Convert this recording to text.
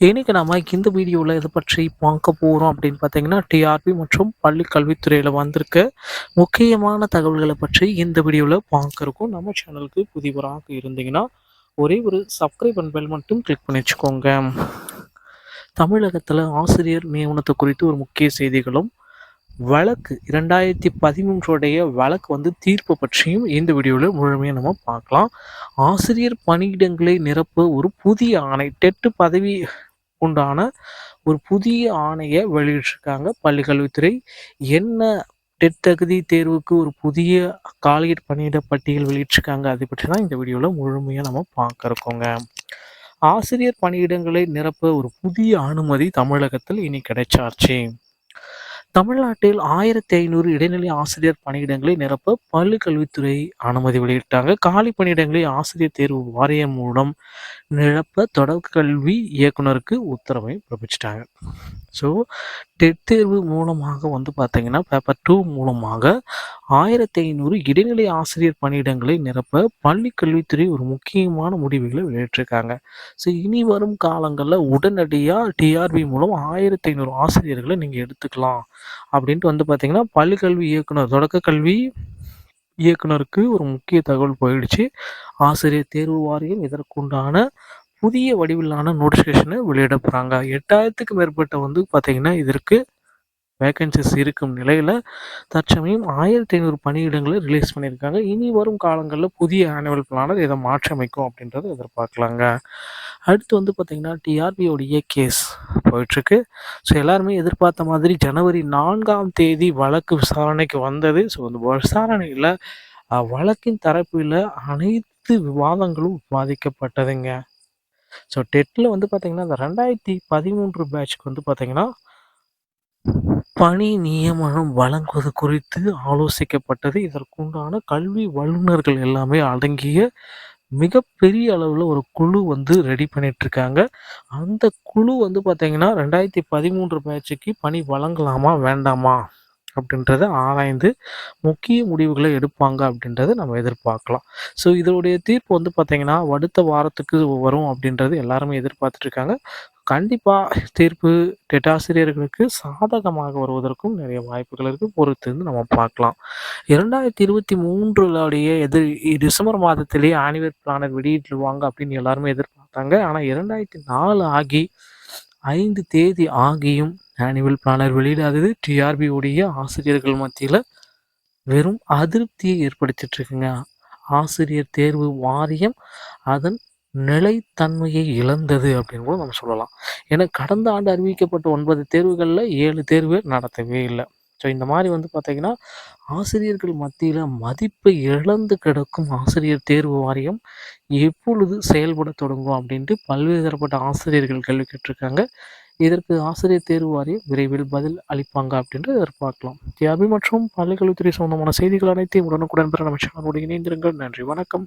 இன்னைக்கு நாம இந்த வீடியோவில் இதை பற்றி பார்க்க போகிறோம் அப்படின்னு பார்த்தீங்கன்னா டிஆர்பி மற்றும் பள்ளி கல்வித்துறையில் வந்திருக்க முக்கியமான தகவல்களை பற்றி இந்த வீடியோவில் பார்க்க இருக்கோம். நம்ம சேனலுக்கு புதியவராக இருந்தீங்கன்னா ஒரே ஒரு சப்ஸ்கிரைப் அண்ட் பெல் மட்டும் கிளிக் பண்ணி வச்சுக்கோங்க. தமிழகத்தில் ஆசிரியர் நியமனத்தை குறித்து ஒரு முக்கிய செய்திகளும் வழக்கு 2013 வழக்கு தீர்ப்பு பற்றியும் இந்த வீடியோவில் முழுமையாக நம்ம பார்க்கலாம். ஆசிரியர் பணியிடங்களை நிரப்ப ஒரு புதிய ஆணை டெட் பதவி உண்டான ஒரு புதிய ஆணையை வெளியிட்டிருக்காங்க பள்ளிக்கல்வித்துறை. என்ன டெட் தகுதி தேர்வுக்கு ஒரு புதிய காலியட் பணியிட பட்டியல் வெளியிட்டிருக்காங்க, அதை பற்றி தான் இந்த வீடியோவில் முழுமையாக நம்ம பார்க்க இருக்கோங்க. ஆசிரியர் பணியிடங்களை நிரப்ப ஒரு புதிய அனுமதி தமிழகத்தில் இனி கிடைச்சாச்சு. தமிழ்நாட்டில் 1500 இடைநிலை ஆசிரியர் பணியிடங்களை நிரப்ப பள்ளிக்கல்வித்துறை அனுமதி வெளியிட்டாங்க. காலி பணியிடங்களை ஆசிரியர் தேர்வு வாரியம் மூலம் நிரப்ப தொடக்க கல்வி இயக்குனருக்கு உத்தரவை பிறப்பிச்சிட்டாங்க. ஸோ டெட் தேர்வு மூலமாக பார்த்தீங்கன்னா பேப்பர் 2 மூலமாக 1500 இடைநிலை ஆசிரியர் பணியிடங்களை நிரப்ப பள்ளி கல்வித்துறை ஒரு முக்கியமான முடிவுகளை வெளியிட்டிருக்காங்க. ஸோ இனி வரும் காலங்களில் உடனடியாக டிஆர்பி மூலம் 1500 ஆசிரியர்களை நீங்கள் எடுத்துக்கலாம் அப்படின்ட்டு பார்த்தீங்கன்னா பள்ளி கல்வி இயக்குனர் தொடக்க கல்வி இயக்குனருக்கு ஒரு முக்கிய தகவல் போயிடுச்சு. ஆசிரியர் தேர்வு வாரியம் இதற்குண்டான புதிய வடிவிலான நோட்டிஃபிகேஷனை வெளியிட போகிறாங்க. 8000க்கு மேற்பட்ட பார்த்தீங்கன்னா இதற்கு வேகன்சிஸ் இருக்கும் நிலையில் தற்சமயம் 1500 பணியிடங்களை ரிலீஸ் பண்ணியிருக்காங்க. இனி வரும் காலங்களில் புதிய ஆனுவல் பிளானர் இதை மாற்றியமைக்கும் அப்படின்றத எதிர்பார்க்கலாங்க. அடுத்து பார்த்தீங்கன்னா டிஆர்பியோடைய கேஸ் போயிட்டுருக்கு. ஸோ எல்லாருமே எதிர்பார்த்த மாதிரி ஜனவரி 4 வழக்கு விசாரணைக்கு வந்தது. ஸோ அந்த விசாரணையில் வழக்கின் தரப்பில் அனைத்து விவாதங்களும் விவாதிக்கப்பட்டதுங்க. ஸோ டெட்டில் பார்த்தீங்கன்னா இந்த 2013 பேட்ச்க்கு பார்த்தீங்கன்னா பணி நியமனம் வழங்குவது குறித்து ஆலோசிக்கப்பட்டது. இதற்குண்டான கல்வி வல்லுநர்கள் எல்லாமே அடங்கிய மிகப்பெரிய அளவில் ஒரு குழு ரெடி பண்ணிகிட்ருக்காங்க. அந்த குழு பார்த்தீங்கன்னா 2013 பேட்சுக்கு பணி வழங்கலாமா வேண்டாமா அப்படின்றத ஆராய்ந்து முக்கிய முடிவுகளை எடுப்பாங்க அப்படின்றத நம்ம எதிர்பார்க்கலாம். ஸோ இதோடைய தீர்ப்பு பார்த்தீங்கன்னா அடுத்த வாரத்துக்கு வரும் அப்படின்றது எல்லாருமே எதிர்பார்த்துட்ருக்காங்க. கண்டிப்பாக தீர்ப்பு டெட் ஆசிரியர்களுக்கு சாதகமாக வருவதற்கும் நிறைய வாய்ப்புகள் இருக்குது. பொறுத்து நம்ம பார்க்கலாம். 2023 டிசம்பர் மாதத்திலேயே ஆனுவல் பிளானர் வெளியிட்டுருவாங்க அப்படின்னு எல்லாருமே எதிர்பார்த்தாங்க. ஆனால் 2004 ஆகி 5 தேதி ஆகியும் ஆனுவல் பிளானர் வெளியிடாதது டிஆர்பி உடைய ஆசிரியர்கள் மத்தியில் வெறும் அதிருப்தியை ஏற்படுத்திட்டு இருக்குங்க. ஆசிரியர் தேர்வு வாரியம் அதன் நிலைத்தன்மையை இழந்தது அப்படின்னு கூட நம்ம சொல்லலாம். ஏன்னா கடந்த ஆண்டு அறிவிக்கப்பட்ட 9 தேர்வுகளில் 7 தேர்வு நடத்தவே இல்லை. ஸோ இந்த மாதிரி பார்த்தீங்கன்னா ஆசிரியர்கள் மத்தியில் மதிப்பை இழந்து கிடக்கும் ஆசிரியர் தேர்வு வாரியம் எப்பொழுது செயல்பட தொடங்கும் அப்படின்ட்டு பல்வேறு தரப்பட்ட ஆசிரியர்கள் கேள்வி கேட்டிருக்காங்க. இதற்கு ஆசிரியர் தேர்வு வாரியம் விரைவில் பதில் அளிப்பாங்க அப்படின்ட்டு எதிர்பார்க்கலாம். தியாபி மற்றும் பள்ளிக்கல்வித்துறை சொந்தமான செய்திகள் அனைத்தையும் உடனுக்குடன் பெற நம்ம சேனலோடு இணைந்திருங்கள். நன்றி, வணக்கம்.